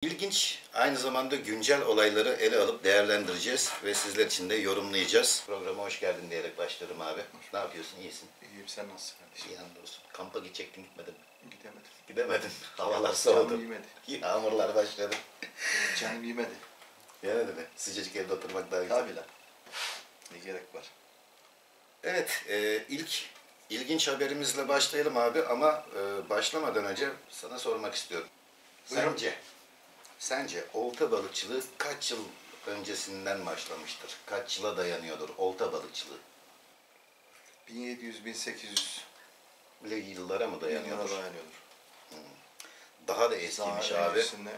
İlginç, aynı zamanda güncel olayları ele alıp değerlendireceğiz ve sizler için de yorumlayacağız. Programa hoş geldin diyerek başlarım abi. Ne yapıyorsun, iyisin? İyiyim, sen nasılsın kardeşim? İyi hamdolsun. Kampa gidecektin, gitmedin. Gidemedim. Gidemedin. Havalar soğudu. Canım yemedi. Yağmurlar başladı. Canım yemedi. Yemedi mi? Sıcacık evde oturmak daha iyi. Tabii lan. Ne gerek var? Evet, ilk ilginç haberimizle başlayalım abi ama başlamadan önce sana sormak istiyorum. Buyurun. Sence olta balıkçılığı kaç yıl öncesinden başlamıştır? Kaç yıla dayanıyordur olta balıkçılığı? 1700-1800 Bile yıllara mı yıllara dayanıyordur? dayanıyordur. Daha da eskiymiş Daha abi. öncesinde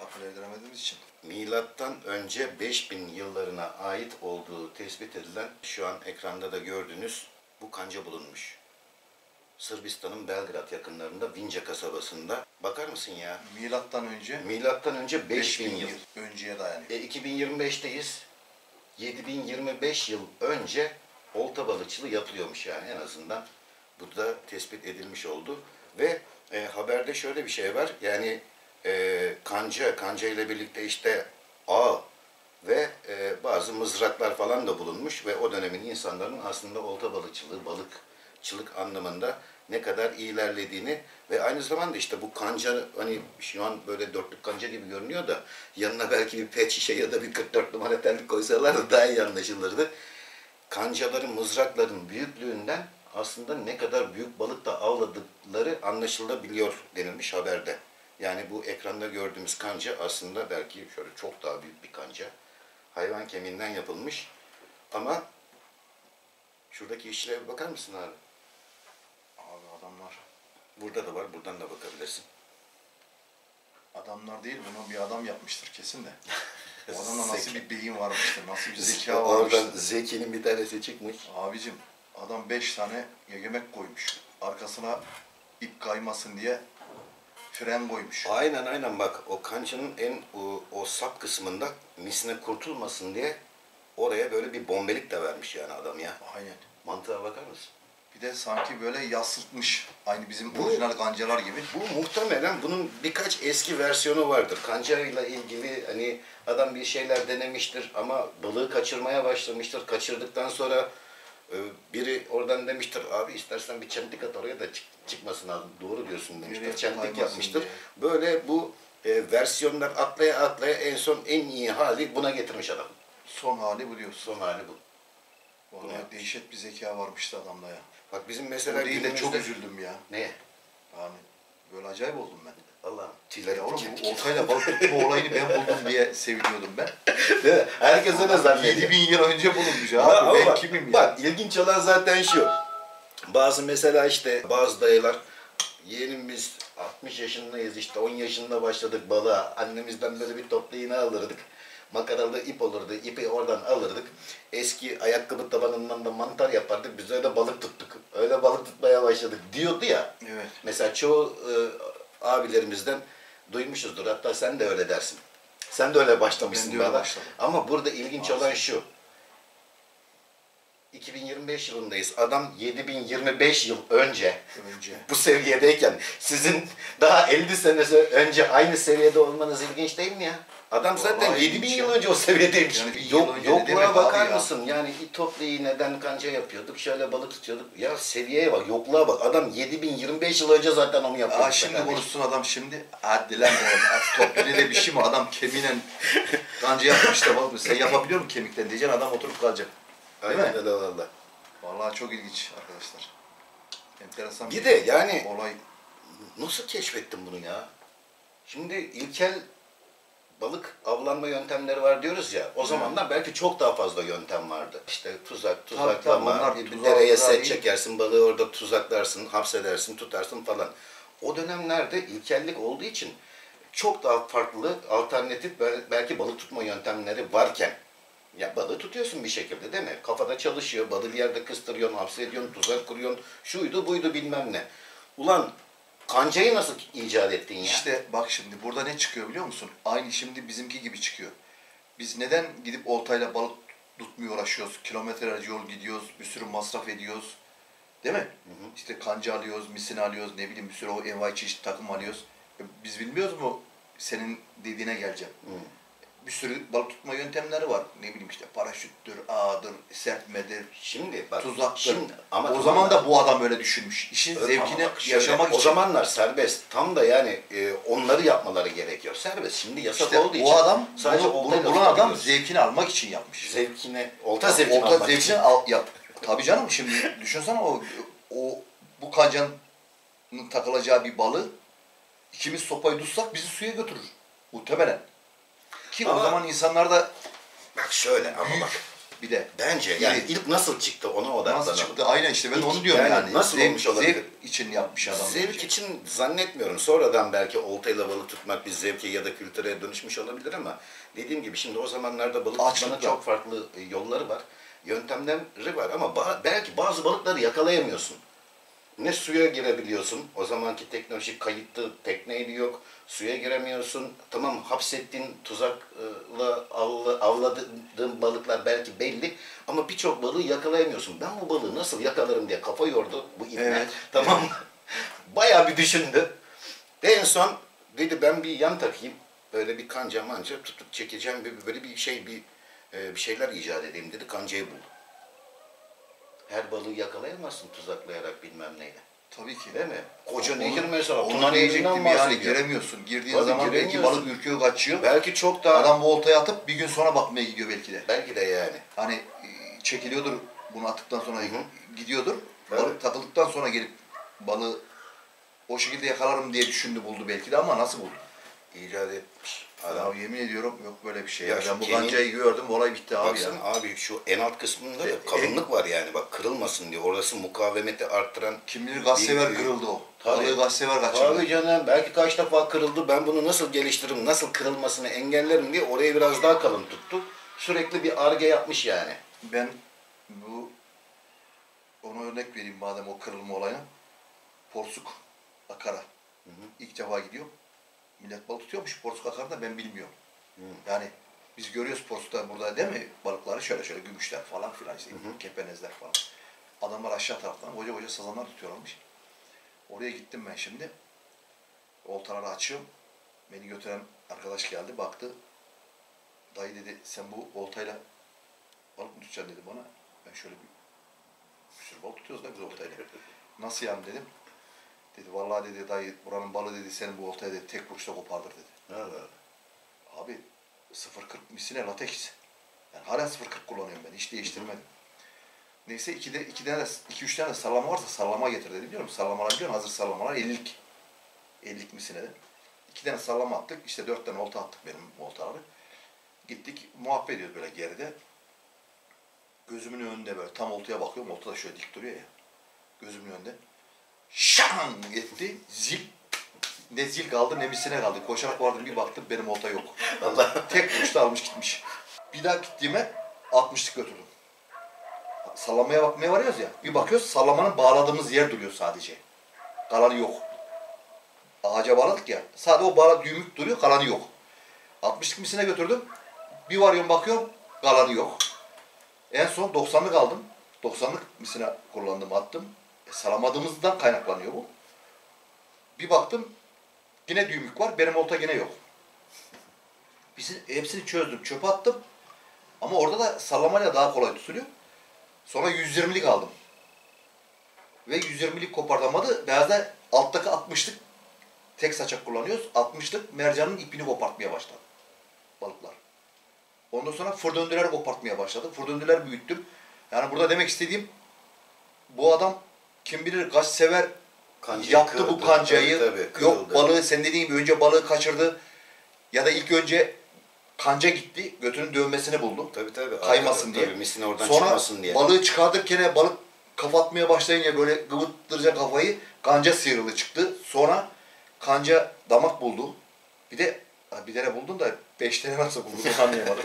akıl erdiremediğimiz için. Milattan önce 5000 yıllarına ait olduğu tespit edilen, şu an ekranda da gördüğünüz bu kanca bulunmuş. Sırbistan'ın Belgrad yakınlarında Vinca kasabasında. Bakar mısın ya? Milattan Milattan önce önce 5000 yıl. önceye dayanıyor. 2025'teyiz. 7025 yıl önce olta balıkçılığı yapılıyormuş yani en azından. Bu da tespit edilmiş oldu. Ve haberde şöyle bir şey var. Yani kanca ile birlikte işte ağ ve bazı mızraklar falan da bulunmuş ve o dönemin insanların aslında olta balıkçılık anlamında ne kadar ilerlediğini ve aynı zamanda işte bu kanca hani şu an böyle dörtlük kanca gibi görünüyor da yanına belki bir pet şişe ya da bir 44 numara terlik koysalar da daha iyi anlaşılırdı. Kancaların, mızrakların büyüklüğünden aslında ne kadar büyük balık da avladıkları anlaşılabiliyor denilmiş haberde. Yani bu ekranda gördüğümüz kanca aslında belki şöyle çok daha büyük bir kanca. Hayvan kemiğinden yapılmış. Ama şuradaki işçilere bir bakar mısın abi? Abi adamlar. Burada da var, buradan da bakabilirsin. Adamlar değil, bunu bir adam yapmıştır kesin de. O adamda nasıl Zeki. bir beyin varmıştır, nasıl bir zeka varmıştır. Oradan Zeki'nin bir tanesi çıkmış. Abicim, adam 5 tane yemek koymuş. Arkasına ip kaymasın diye fren koymuş. Aynen bak o kancanın o sap kısmında misine kurtulmasın diye oraya böyle bir bombelik de vermiş yani adam ya. Aynen. Mantığa bakar mısın? Bir de sanki böyle yansıtmış. Aynı bizim Bu- orijinal kancalar gibi. Bu muhtemelen bunun birkaç eski versiyonu vardır. Kancayla ilgili hani adam bir şeyler denemiştir ama balığı kaçırmaya başlamıştır. Kaçırdıktan sonra biri oradan demiştir abi istersen bir çentik at oraya da çıkmasın abi. Doğru diyorsun demiştir. Nereye Çentik kaymasın yapmıştır. diye. Böyle bu versiyonlar atlaya en son en iyi hali buna getirmiş adam. Son hali bu diyorsun. Son hali bu. Vallahi yapmış. dehşet bir zeka varmıştı adamda ya. Bak bizim O mesela değil de çok günümüzde- üzüldüm ya. Neye? Yani böyle acayip oldum ben. Allah'ım. Tüylerim Yavrum diken bu diken. oltayla balık tutma olayını ben buldum diye seviniyordum ben. Değil mi? Herkes öyle zannediyor. 7000 yıl önce bulunmuş Ha, abi. ama Ben bak, kimim ya? Bak ilginç olan zaten şu. Bazı mesela işte bazı dayılar yeğenim biz 60 yaşındayız işte 10 yaşında başladık balığa. Annemizden böyle bir toplu iğne alırdık. Makaralı ip olurdu. İpi oradan alırdık. Eski ayakkabı tabanından da mantar yapardık. Biz öyle balık tuttuk. Öyle balık tutmaya başladık diyordu ya. Evet. Mesela çoğu abilerimizden duymuşuzdur. Hatta sen de öyle dersin. Sen de öyle başlamışsın Ben de öyle bana. başladım. Ama burada ilginç olan şu. 2025 yılındayız. Adam 7025 yıl önce Önce. bu seviyedeyken sizin daha 50 senesi önce aynı seviyede olmanız ilginç değil mi ya? Adam zaten Vallahi 7000 ilginç yıl ya. önce o seviyedeymiş. Yani bir yıl önce ne demek Yokluğa bakar abi ya? mısın? Yani toplu iğneden kanca yapıyorduk, şöyle balık tutuyorduk. Ya seviyeye bak, yokluğa bak. Adam 7025 yıl önce zaten onu yapıyor. Aa şimdi konuşsun adam şimdi. Hadi lan oğlum. Toplu de bir şey mi? Adam kemiğine kanca yapmış da balık. Sen yapabiliyor musun kemikten diyeceksin adam oturup kalacak. Değil Aynen mi? öyle valla. Vallahi çok ilginç arkadaşlar. Enteresan Bir de yani olay. nasıl keşfettin bunu ya? Şimdi ilkel balık avlanma yöntemleri var diyoruz ya. O zamanlar belki çok daha fazla yöntem vardı. İşte tuzaklama, tabii, onlar bir tuzaklar dereye set değil. çekersin, balığı orada tuzaklarsın, hapsedersin, tutarsın falan. O dönemlerde ilkellik olduğu için çok daha farklı alternatif belki balık tutma yöntemleri varken ya balığı tutuyorsun bir şekilde değil mi? Kafada çalışıyor, balığı bir yerde kıstırıyorsun, hapsediyorsun, tuzak kuruyorsun, şuydu buydu bilmem ne. Ulan kancayı nasıl icat ettin ya? İşte bak şimdi burada ne çıkıyor biliyor musun? Aynı şimdi bizimki gibi çıkıyor. Biz neden gidip oltayla balık tutmaya uğraşıyoruz? Kilometrelerce yol gidiyoruz, bir sürü masraf ediyoruz. Değil mi? İşte kanca alıyoruz, misin alıyoruz, ne bileyim bir sürü o envai çeşit takım alıyoruz. Biz bilmiyoruz mu senin dediğine geleceğim. Hı. Bir sürü balık tutma yöntemleri var. Ne bileyim işte paraşüttür, ağdır, serpmedir, Şimdi bak, tuzaktır. şimdi, ama o tamam zaman da- da bu adam öyle düşünmüş. İşin Ama zevkini bak şöyle, yaşamak o için. zamanlar serbest. Tam da yani onları yapmaları gerekiyor. Serbest. Şimdi yasak İşte olduğu için bu adam, sadece bunu oltayla bulan adam tutabiliyoruz. zevkini almak için yapmış. Zevkine, olta zevkini Olta almak için. zevkini yap. Tabii canım, şimdi düşünsene bu kancanın takılacağı bir balığı ikimiz sopayı tutsak bizi suya götürür. Muhtemelen. Ki Ama- o zaman insanlar da Bak şöyle ama bak. bir de Bence yani İyi. ilk nasıl çıktı ona odaklanalım. nasıl çıktı? Aynen işte ben İlk onu diyorum yani yani. nasıl olmuş olabilir? Zevk için yapmış adam. Zevk bence. için zannetmiyorum. Sonradan belki oltayla balık tutmak bir zevke ya da kültüre dönüşmüş olabilir ama dediğim gibi şimdi o zamanlarda balık Açlık tutmanın var. çok farklı yolları var. Yöntemleri var ama belki bazı balıkları yakalayamıyorsun. Ne suya girebiliyorsun. O zamanki teknoloji kayıtlı tekneydi yok. Suya giremiyorsun. Tamam hapsettiğin tuzakla avladığın balıklar belki belli ama birçok balığı yakalayamıyorsun. Ben bu balığı nasıl yakalarım diye kafa yordu bu ibne. Evet. Tamam mı? Bayağı bir düşündü. En son dedi ben bir yan takayım. Böyle bir kanca manca tutup çekeceğim böyle bir şey bir şeyler icat edeyim dedi. Kancayı buldu. Her balığı yakalayamazsın tuzaklayarak bilmem neyle. Tabii ki. Değil mi? Koca Onu- nehir mesela. Onu Tuna diyecektim Nehri'nden yani, bahsediyor. giremiyorsun. Girdiğin Tabii zaman belki giremiyorsun. balık ürküyor, kaçıyor. Belki çok daha... Adam bu oltayı atıp bir gün sonra bakmaya gidiyor belki de. Belki de yani. Hani çekiliyordur, bunu attıktan sonra gidiyordur. Evet. Balık takıldıktan sonra gelip balığı o şekilde yakalarım diye düşündü, buldu belki de ama nasıl buldu? İcat etmiş adam. Ya yemin ediyorum yok böyle bir şey. Ya Ya şu ben bu kemiğin- kancayı gördüm, olay bitti abi Baksana ya. abi şu en alt kısmında da kalınlık var yani. Bak kırılmasın diye. Orası mukavemeti arttıran... Kim bilir gazsever Bir- kırıldı o. Tabii. Balığı gazsever kaçırdı. Tabii canım. Belki kaç defa kırıldı. Ben bunu nasıl geliştiririm, nasıl kırılmasını engellerim diye orayı biraz daha kalın tuttu. Sürekli bir arge yapmış yani. Ben ona örnek vereyim madem o kırılma olayına. Porsuk akara. İlk defa gidiyorum. Millet balık tutuyormuş porsuk akarda, ben bilmiyorum. Yani biz görüyoruz porsukta burada değil mi? Balıkları şöyle şöyle gümüşler falan filan işte kepenezler falan. Adamlar aşağı taraftan koca koca sazanlar tutuyorlarmış. Oraya gittim ben şimdi. Oltaları açıyorum. Beni götüren arkadaş geldi baktı. Dayı dedi sen bu oltayla balık mı tutacaksın dedi bana. Ben şöyle bir sürü balık tutuyoruz da biz oltayla. Nasıl yani dedim. Dedi vallahi dedi dayı buranın balığı dedi senin bu oltayı dedi tek vuruşta kopardır dedi. Evet. Abi 0.40 misine lateks. Yani hala 0.40 kullanıyorum ben. Hiç değiştirmedim. Neyse iki üç tane de sallama varsa sallama getir dedi biliyor musun? Sallamalar biliyor musun? Hazır sallamalar 50'lik. 50'lik misine de. 2 tane sallama attık. İşte 4 tane olta attık benim oltaları. Gittik muhabbet ediyoruz böyle geride. Gözümün önünde böyle tam oltaya bakıyorum. Olta da şöyle dik duruyor ya. Gözümün önünde. Şan gitti. Zil. Ne zil kaldı ne misine kaldı. Koşarak vardım bir baktım benim olta yok. Allah. Tek vuruşta almış gitmiş. Bir daha gittiğime 60'lık götürdüm. Sallamaya bakmaya varıyoruz ya. Bir bakıyoruz sallamanın bağladığımız yer duruyor sadece. Kalanı yok. Ağaca bağladık ya. Sadece o bağla düğümlük duruyor, kalanı yok. 60'lık misine götürdüm. Bir varıyorum bakıyorum, kalanı yok. En son 90'lık aldım. 90'lık misine kullandım, attım. Salamadığımızdan kaynaklanıyor bu. Bir baktım, yine düğümlük var, benim olta yine yok. Hepsini çözdüm, çöpe attım. Ama orada da sallamayla daha kolay tutuluyor. Sonra 120'lik aldım. Ve 120'lik kopartamadı. Beyazda alttaki 60'lık tek saçak kullanıyoruz. 60'lık mercanın ipini kopartmaya başladı balıklar. Ondan sonra fır döndürer kopartmaya başladı. Fır döndürer büyüttüm. Yani burada demek istediğim bu adam kim bilir kaç sever Kancayı yaptı bu kırdı. kancayı. Tabii, kırıldı. Yok balığı sen dediğin gibi önce balığı kaçırdı. Ya da ilk önce kanca gitti. Götünün dövmesini buldu. Tabii. Kaymasın diye. Tabii, misine oradan Sonra çıkmasın diye. balığı çıkartırken balık kafa atmaya başlayınca böyle gıvıttıracak kafayı kanca sıyrıldı çıktı. Sonra kanca damak buldu. Bir de bir tane buldun da 5 tane nasıl buldun anlayamadım.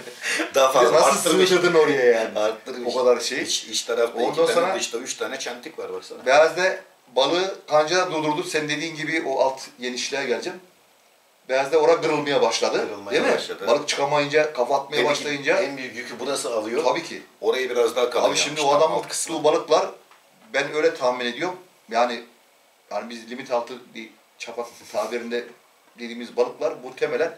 Daha fazla Nasıl arttırmış. sığdırdın oraya yani? Arttırmış. O kadar şey. İç tarafta Ondan 2 tane, sonra- dışta 3 tane çentik var baksana. Beyaz'da balığı kanca durdurdu. Sen dediğin gibi o alt genişliğe geleceğim. Beyaz'da orada kırılmaya başladı. Kırılmaya değil mi? başladı. Balık çıkamayınca, kafa atmaya Demek ki başlayınca. en büyük yükü burası alıyor. Tabii ki. Orayı biraz daha kalın Abi şimdi yapmış, o tam adamın alt kısmı. tuttuğu balıklar ben öyle tahmin ediyorum. Yani biz limit altı çapa tabirinde dediğimiz balıklar muhtemelen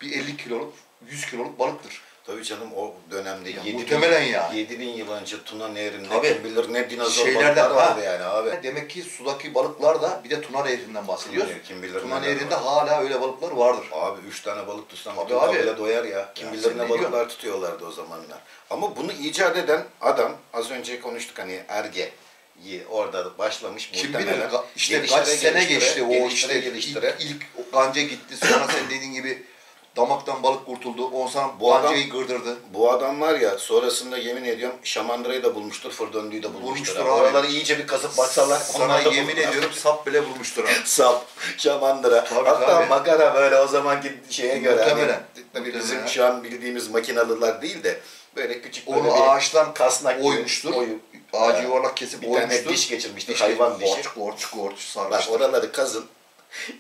bir 50 kiloluk, 100 kiloluk balıktır. Tabii canım o dönemde Ya 7000 muhtemelen yani. 7000 yıl önce Tuna Nehri'nde Tabii. kim bilir ne dinozor Şeylerden, balıklar vardı ha. yani abi. Demek ki sudaki balıklar da bir de Tuna Nehri'nden bahsediyoruz. Kim bilir Tuna neler Nehri'nde var. hala öyle balıklar vardır. Abi 3 tane balık tutsam Tabii bütün abi. kabile doyar ya. Kim Ya bilir sen ne ne balıklar diyorsun? tutuyorlardı o zamanlar. Ama bunu icat eden adam, az önce konuştuk hani Erge'yi orada başlamış Kim muhtemelen. bilir işte Geliştire, kaç sene geliştire, geçti o geliştire, işte geliştire. ilk kanca gitti sonra sen dediğin gibi damaktan balık kurtuldu. Ondan sonra Bu adam- kancayı gırdırdı. Bu adam var ya sonrasında yemin ediyorum şamandırayı da bulmuştur, fır döndüğü de bulmuştur. Bulmuştur abi. abi. Oraları iyice bir kazıp baksalar. Sana onlar da yemin bulurlar. ediyorum sap bile bulmuştur abi. Sap, şamandıra. Tabii, Hatta tabii. makara böyle o zamanki şeye göre. Muhtemelen. Hani, tabii bizim Muhtemelen. şu an bildiğimiz makinalılar değil de böyle küçük böyle Onu bir ağaçtan kasnak gibi oymuştur. oyu- Ağacı Ha. yuvarlak kesip Bir tane oymuştur. diş geçirmiştir, İşte hayvan dişi. Gorç Bak sarmıştır. oraları kazın,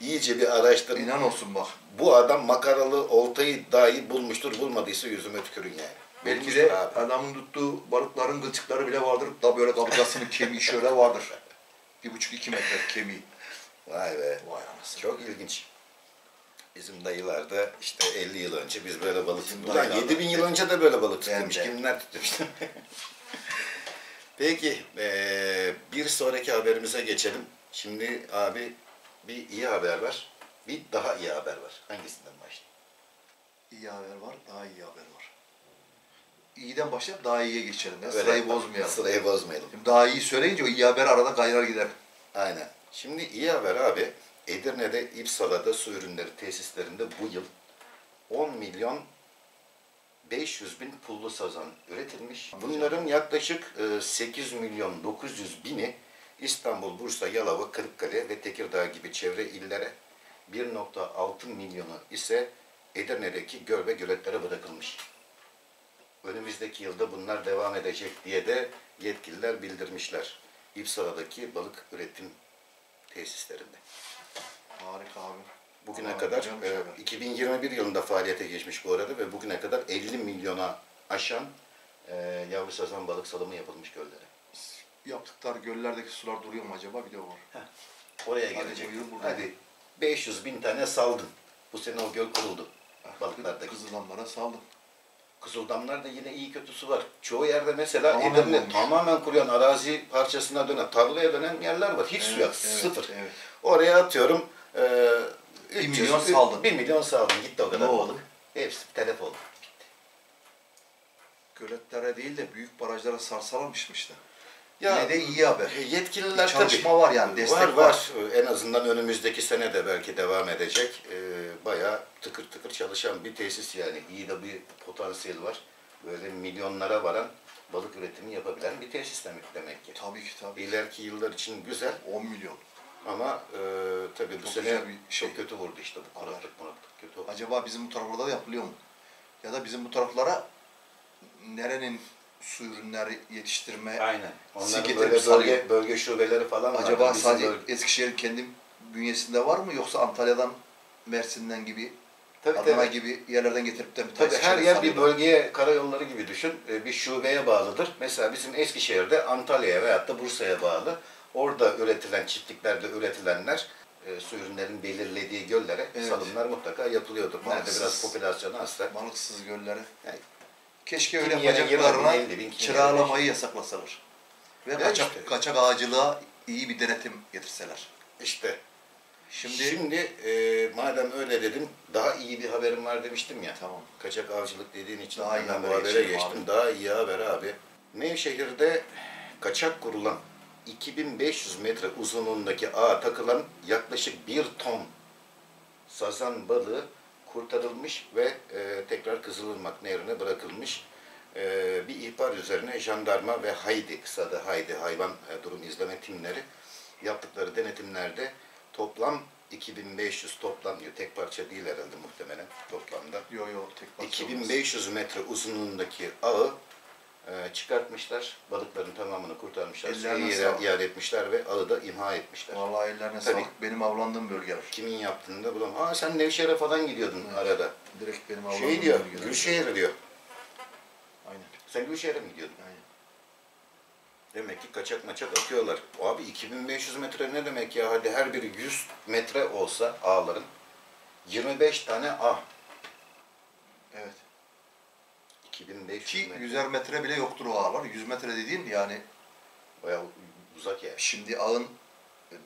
iyice bir araştırın. İnan olsun bak. Bu adam makaralı oltayı dahi bulmuştur, bulmadıysa yüzüme tükürün yani. Belki Bulmuştur de abi. adamın tuttuğu balıkların kılçıkları bile vardır. Da böyle kaburgasının kemiği şöyle vardır. 1,5-2 metre kemiği. Vay be. Vay anasını. Çok ilginç. Bizim dayılarda işte 50 yıl önce biz böyle balık Bizim tuttuk. Ulan dayılarda- 7000 yıl önce de böyle balık Ben tutulmuş. de. Kimler tutmuş? Peki bir sonraki haberimize geçelim. Şimdi abi bir iyi haber var. Bir daha iyi haber var. Hangisinden başlayayım? İyi haber var, daha iyi haber var. İyiden başlayıp daha iyiye geçelim. Ya. Öyle. Sırayı bozmayalım. Sırayı bozmayalım. Şimdi daha iyi söyleyince o iyi haber arada kaynar gider. Aynen. Şimdi iyi haber abi. Edirne'de İpsala'da su ürünleri tesislerinde bu yıl 10 milyon 500 bin pullu sazan üretilmiş. Bunların yaklaşık 8 milyon 900 bini İstanbul, Bursa, Yalova, Kırıkkale ve Tekirdağ gibi çevre illere, 1,6 milyonu ise Edirne'deki göl ve göletlere bırakılmış. Önümüzdeki yılda bunlar devam edecek diye de yetkililer bildirmişler. İpsala'daki balık üretim tesislerinde. Harika abi. Bugüne Vallahi kadar güzelmiş haber. 2021 yılında faaliyete geçmiş bu arada ve bugüne kadar 50 milyona aşan yavru sazan balık salımı yapılmış göllere. Yaptıkları göllerdeki sular duruyor mu acaba? Bir de o var. Oraya Hadi gelecek. buyur buradan. Hadi 500 bin tane saldın. Bu sene o göl kuruldu. Balıklardaki. Kızılanlara saldım. Kızıldamlarda yine iyi kötü su var. Çoğu yerde mesela Tamamen Edirne olmuş. tamamen kuruyan arazi parçasına dönen, tarlaya dönen yerler var. Hiç su yok. Sıfır. Evet. Oraya atıyorum 1 milyon saldın. 1 milyon saldın. Gitti o kadar Ne balık. oldu? Hepsi telef oldu. Göletlere değil de büyük barajlara sarsalarmışmıştı. Ya Yine de iyi haber. yetkililer Bir çalışma tabii. var yani, destek var. var. En azından önümüzdeki sene de belki devam edecek. Bayağı tıkır tıkır çalışan bir tesis yani. İyi de bir potansiyel var. Böyle milyonlara varan balık üretimi yapabilen bir tesis demek ki. Tabii ki tabii. İleriki yıllar için güzel 10 milyon. ama tabii bu Çok sene güzel bir şey. çok kötü vurdu işte bu Haber. kuraklık kötü oldu. Acaba bizim bu taraflarda da yapılıyor mu? Ya da bizim bu taraflara nerenin su ürünleri yetiştirme Aynen. Onların Siketip böyle sarıyor. bölge şubeleri falan var. acaba Bizim sadece bölge- Eskişehir'in kendi bünyesinde var mı yoksa Antalya'dan, Mersin'den gibi, Tabii, Adana tabii. gibi yerlerden getirip de bir Tabii tanesi her içeri yer bir sarıyorlar? bölgeye, karayolları gibi düşün, bir şubeye bağlıdır. Mesela bizim Eskişehir'de Antalya'ya veyahut da Bursa'ya bağlı. Orada üretilen, çiftliklerde üretilenler su ürünlerin belirlediği göllere Evet. salımlar mutlaka yapılıyordur. Nerede Balıksız. biraz popülasyonu azsa. Balıksız göllere. Yani Keşke kim öyle yere yapacaklarına 20 bin, 50 bin, kim kiralamayı yasaklasalar. Ve Ya kaçak, işte. kaçak ağacılığa iyi bir denetim getirseler. İşte Şimdi, madem öyle dedim, daha iyi bir haberim var demiştim ya. Tamam. Kaçak avcılık dediğin için Daha iyi hemen bu habere habere geçelim geçtim. abi. Daha iyi haber abi. Nevşehir'de kaçak kurulan 2500 metre uzunluğundaki ağa takılan yaklaşık 1 ton sazan balığı kurtarılmış ve tekrar Kızılırmak Nehri'ne bırakılmış. Bir ihbar üzerine jandarma ve Haydi, kısa da Haydi hayvan durum izleme timleri yaptıkları denetimlerde toplam 2500 toplam diyor. Tek parça değil herhalde muhtemelen toplamda. yo tek parça 2500 metre uzunluğundaki ağı çıkartmışlar. Balıkların tamamını kurtarmışlar. Ellerine Suya sağlık. iade etmişler ve ağı da imha etmişler. Vallahi ellerine Tabii. sağlık. Benim avlandığım bölgeler. Kimin yaptığını da bulamam. Aa sen Nevşehir'e falan gidiyordun arada. Direkt benim avlandığım Şey diyor, bölgeler. Gülşehir diyor. Aynen. Sen Gülşehir'e mi gidiyordun? Aynen. Demek ki kaçak maçak atıyorlar. Abi 2500 metre ne demek ya? Hadi her biri 100 metre olsa ağların 25 tane A. Evet. 2500 Ki metre. 100'er metre bile yoktur o ağlar. 100 metre dediğin yani Bayağı uzak yani. şimdi ağın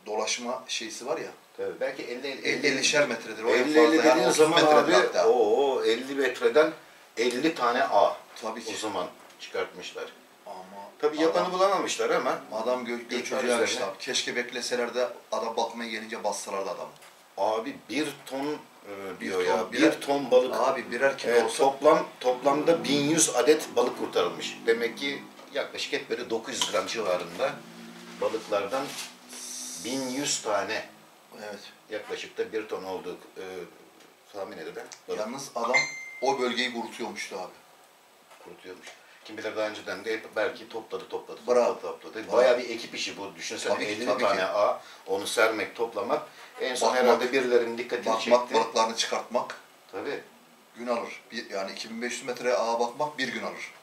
dolaşma şeysi var ya. Tabii belki 50-50'şer metredir. O en 50 fazla yani dediğin 30 zaman metredir abi hatta. o 50 metreden 50 tane A. Tabii ki. O zaman çıkartmışlar. Ama Tabii yapanı bulamamışlar ama adam göçeceği üzerine. işte abi. Keşke bekleseler de adam bakmaya gelince bassalardı adamı. abi 1 ton diyor ton, ya. birer- 1 ton balık. Abi birer kilo olsa Toplamda 1100 adet balık kurtarılmış. Demek ki yaklaşık hep böyle 900 gram civarında balıklardan 1100 tane evet. yaklaşık da 1 ton olduğu tahmin edilen balık Yalnız adam o bölgeyi kurutuyormuştu abi. kurutuyormuş. Kim bilir daha önceden de belki topladı. Bravo. Topladı. Bravo. Bayağı bir ekip işi bu. Düşünsene Tabii ki, 50 tabii tane ki. ağ, onu sermek, toplamak. En son Bakmak, herhalde birilerinin dikkatini Bakmak, çekti. balıklarını çıkartmak Tabii. gün alır. Yani 2500 metre ağa bakmak bir gün alır.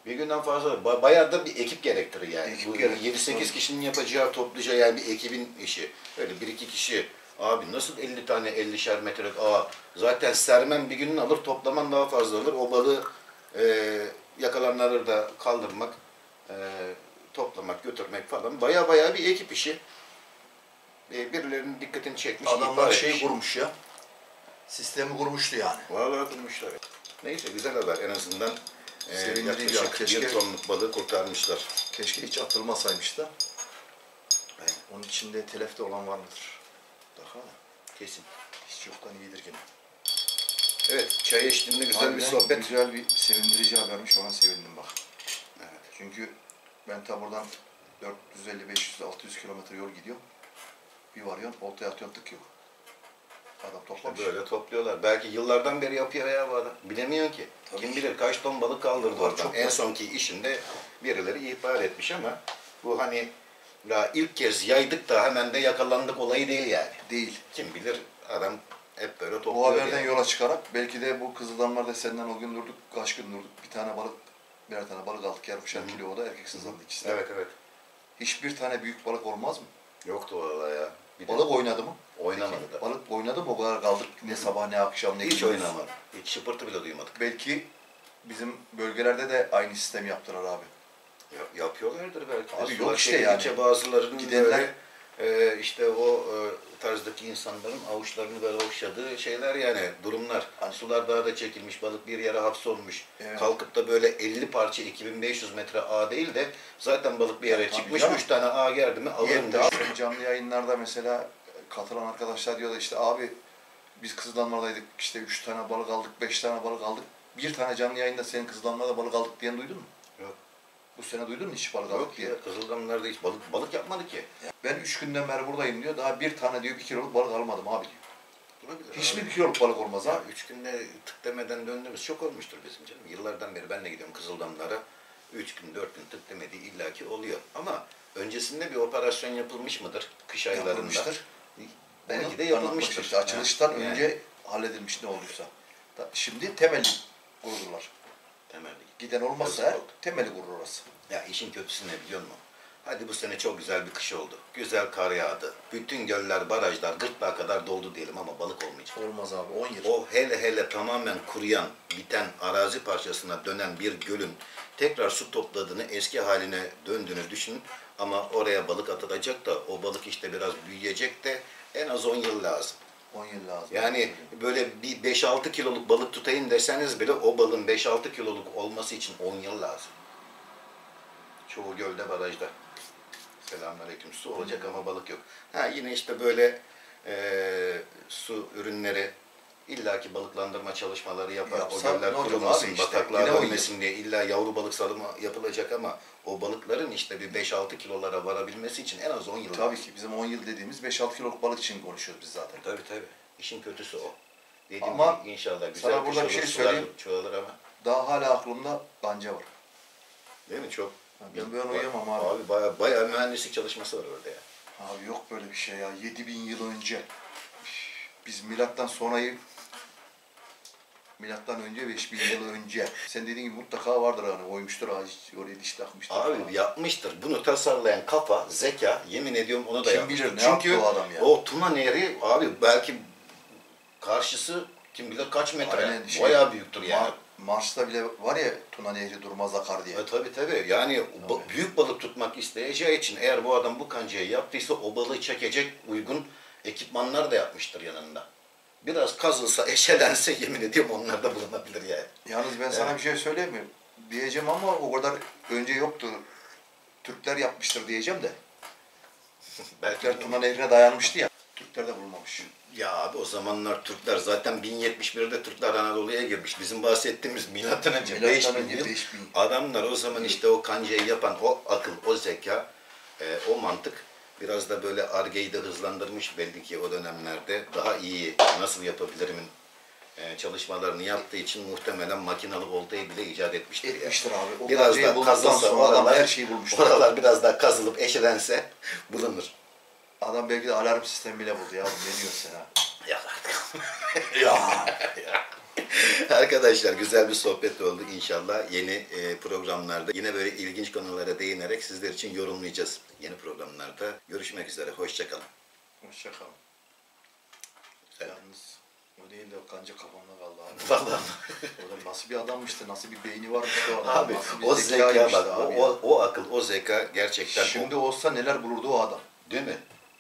Bir günden fazla. Bayağı da bir ekip gerektirir yani. Ekip Bu gerektirir. 7-8 kişinin yapacağı topluca yani bir ekibin işi. Öyle 1-2 kişi. Abi nasıl 50 tane 50'şer metre ağ? Zaten sermen bir günün alır, toplaman daha fazla alır. O balığı yakalananları da kaldırmak, toplamak, götürmek falan. Bayağı bir ekip işi. Birilerinin dikkatini çekmiş. Adamlar ihbar şey etmiş. kurmuş ya. Sistemi kurmuştu yani. Vallahi kurmuşlar. Neyse güzel haber. En azından Sevindirici yaklaşık ya, keşke- 1 tonluk balığı kurtarmışlar. Keşke hiç atılmasaymış da. Aynen. Onun içinde telefte olan var mıdır? Daha Kesin. hiç yoktan iyidir gene. Evet, çay eşliğinde güzel bir Harbiden sohbet. Güzel bir sevindirici habermiş, ona sevindim bak. Evet. Çünkü ben ta buradan 450, 500, 600 kilometre yol gidiyorum. Bir varıyorsun, oltaya atıyorsun, tık yok. Adam toplamış. Böyle topluyorlar. Belki yıllardan beri yapıyor ya bu adam. Bilemiyorsun ki. Tabii Kim ki. bilir kaç ton balık kaldırdı Var, oradan. çok En var. sonki işinde birileri ihbar etmiş ama bu hani daha ilk kez yaydık da hemen de yakalandık olayı değil yani. Değil. Kim bilir adam hep böyle topluyor. Bu haberden yani. yola çıkarak belki de bu Kızıldamlar'da senden o gün durduk, kaç gün durduk. Bir tane balık, birer tane balık aldık, yarımşar kilo o da erkek sızlandı ikisi de. Evet evet. Hiçbir tane büyük balık olmaz mı? Yoktu vallahi ya. Bir de Balık oynadı mı? oynamadı Peki, da. balık oynadı mı? O kadar kaldık ne sabah ne akşam ne Hiç gündüz. oynamadı. Hiç şıpırtı bile duymadık. Belki bizim bölgelerde de aynı sistem yaptılar abi. Yapıyorlardır belki. Abi Sular yok işte çekildikçe yani. bazılarının Gidenler- böyle işte o tarzdaki insanların avuçlarını böyle okşadığı şeyler yani durumlar. Hani- Sular daha da çekilmiş, balık bir yere hapsolmuş. Evet. Kalkıp da böyle 50 parça 2500 metre ağ değil de zaten balık bir yere Tabii çıkmış. canım. 3 tane ağ geldi mi alırım Yette da. abi, canlı yayınlarda mesela katılan arkadaşlar diyorlar işte abi biz Kızıldamlar'daydık işte 3 tane balık aldık, 5 tane balık aldık. Bir tane canlı yayında senin Kızıldamlar'da balık aldık diyen duydun mu? Yok. Bu sene duydun mu hiç balık Yok aldık diye? ya Kızılgamlar'da hiç balık yapmadı ki. Ben 3 günden beri buradayım diyor. Daha bir tane diyor 1 kiloluk balık almadım abi diyor. Olabilir Hiç mi abi. 1 kiloluk balık olmaz Ya abi? 3 günde tık demeden döndüğümüz çok olmuştur bizim canım. Yıllardan beri ben de gidiyorum Kızıldamlara. 3 gün 4 gün tık demediği illaki oluyor. Ama öncesinde bir operasyon yapılmış mıdır kış aylarında? Yapılmıştır. Belki Onu de yapılmıştır. anlatmış işte. Açılıştan Yani önce halledilmiş ne olduysa. Şimdi temeli kurdular. temelli. Giden olmazsa Yazık oldu. temeli kurur orası. Ya işin kötüsü ne biliyor musun? Hadi bu sene çok güzel bir kış oldu. Güzel kar yağdı. Bütün göller, barajlar gırtlağa kadar doldu diyelim ama balık olmayacak. Olmaz abi 10 yıl. O hele tamamen kuruyan, biten arazi parçasına dönen bir gölün tekrar su topladığını, eski haline döndüğünü düşünün. Ama oraya balık atılacak da o balık işte biraz büyüyecek de en az 10 yıl lazım. 10 yıl lazım. Yani böyle bir 5-6 kiloluk balık tutayım deseniz bile o balığın 5-6 kiloluk olması için 10 yıl lazım. Çoğu gölde, barajda. Selamünaleyküm. Su olacak ama balık yok. Ha yine işte böyle su ürünleri illaki balıklandırma çalışmaları yapar. Yapsa o göller ne olacak kurumasın, abi işte, bataklığa yine o dönmesin diye illa yavru balık salımı yapılacak ama o balıkların işte bir 5-6 kilolara varabilmesi için en az 10 yıl Tabii lazım. ki bizim 10 yıl dediğimiz 5-6 kiloluk balık için konuşuyoruz biz zaten. Tabii. İşin kötüsü o. Dediğim Ama gibi inşallah güzel sana burada kış bir şey olur, sular söyleyeyim. çoğalır ama. Daha hala aklımda kanca var. Değil mi? Çok. Ben uyuyamam abi. Abi bayağı mühendislik çalışması var orada ya. Abi yok böyle bir şey ya. 7000 yıl önce. Biz milattan sonrayı milattan önce 5000 yıl önce. Sen dediğin gibi mutlaka vardır hani oymuştur ağacı oraya diş takmıştır. Abi falan. yapmıştır. Bunu tasarlayan kafa, zeka, yemin ediyorum onu da Kim yapmıştır. bilir ne Çünkü yaptı o adam ya? o Tuna Nehri abi belki karşısı kim bilir kaç metre. Aynen, Bayağı büyüktür yani. Mars'ta bile var ya Tuna Nehri durmaz akar diye. Tabii. Yani büyük balık tutmak isteyeceği için eğer bu adam bu kancayı yaptıysa o balığı çekecek uygun ekipmanlar da yapmıştır yanında. Biraz kazılsa, eşelense yemin ediyorum onlar da bulunabilir yani. Yalnız ben sana bir şey söyleyeyim mi? Diyeceğim ama o kadar önce yoktu. Türkler yapmıştır diyeceğim de. Belki Türkler Tuna Nehri'ne dayanmıştı ya. Türkler de bulmamış. ya abi o zamanlar Türkler zaten 1071'de Türkler Anadolu'ya girmiş. Bizim bahsettiğimiz milattan önce 5000 yıl. 5000. Adamlar o zaman işte o kancayı yapan o akıl, o zeka, o mantık biraz da böyle Ar-Ge'yi de hızlandırmış belli ki o dönemlerde. Daha iyi nasıl yapabilirimin çalışmalarını yaptığı için muhtemelen makinalı oltayı bile icat etmiştir. Yani. Etmiştir abi. O Biraz kancayı daha bulduktan kazılsa sonra adam oralar, her şeyi bulmuştur. oralar biraz daha kazılıp eşelense bulunur. Adam belki de alarm sistemi bile buldu ya. Ne diyorsun sen ha? Ya artık. Ya. Arkadaşlar güzel bir sohbet oldu inşallah. Yeni programlarda yine böyle ilginç konulara değinerek sizler için yorumlayacağız. Yeni programlarda görüşmek üzere. Hoşça kalın. Hoşçakalın. Yalnız o değil de o kanca kafamda kaldı abi. Vallahi. O da nasıl bir adammıştı, nasıl bir beyni varmış o adam. Abi nasıl bir o zeka zekaymış bak, da abi ya. o akıl, o zeka gerçekten Şimdi olsa neler bulurdu o adam. değil mi?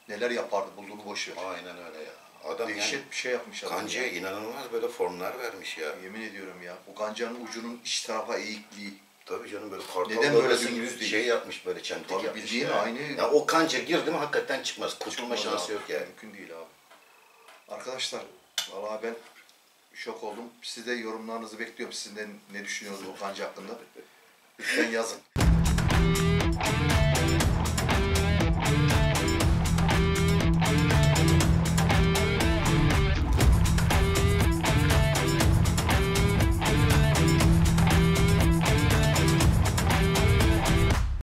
Neler yapardı bulduğunu boş ver. Aynen öyle ya. Adam Dehşet yani bir şey yapmış adam. kancaya ya. inanılmaz böyle formlar vermiş ya. Yemin ediyorum ya. O kancanın ucunun iç tarafa eğikliği. Tabii canım böyle kartal Neden böyle dalgası dümdüz gibi değil? şey yapmış böyle çentik Tabii yapmış bildiğin ya. aynı. Ya o kanca girdi mi hakikaten çıkmaz. Kurtulma Çıkmaz şansı abi. yok yani. Mümkün değil abi. Arkadaşlar vallahi ben şok oldum. Siz de yorumlarınızı bekliyorum. Sizin de ne düşünüyorsunuz bu kanca hakkında? Lütfen yazın.